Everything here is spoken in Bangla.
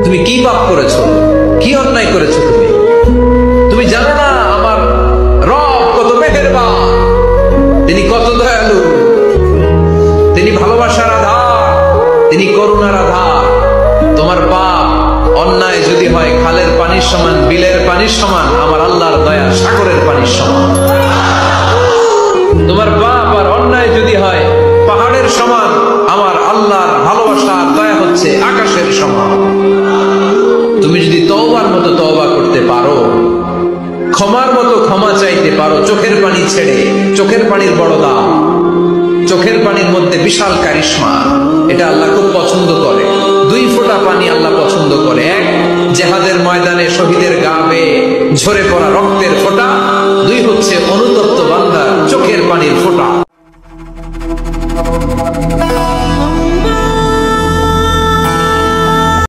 তুমি কি পাপ করেছো, কি অন্যায় করেছো? তুমি জানো না আমার রব কত মেহেরবান, তিনি কত দয়ালু, তিনি ভালোবাসার আধার, তিনি করুণার আধার। তোমার পাপ অন্যায় যদি হয় খালের পানির সমান, বিলের পানির সমান, আমার আল্লাহর দয়া সাগরের পানির সমান। তোমার পাপ আর অন্যায় যদি হয় পাহাড়ের সমান, আমার আল্লাহর ভালোবাসা আর দয়া হচ্ছে আকাশের সমান। তুমি যদি তওবার মতো তওবা করতে পারো, ক্ষমার মতো ক্ষমা চাইতে পারো, চোখের পানি ছেড়ে, চোখের পানির বড় দাম, চোখের পানির মধ্যে বিশাল কারিশমা, এটা আল্লাহ খুব পছন্দ করে। 2 ফোঁটা পানি আল্লাহ পছন্দ করে। এক, জেহাদের ময়দানে শহীদের গা বেয়ে ঝরে পড়া রক্তের ফোঁটা,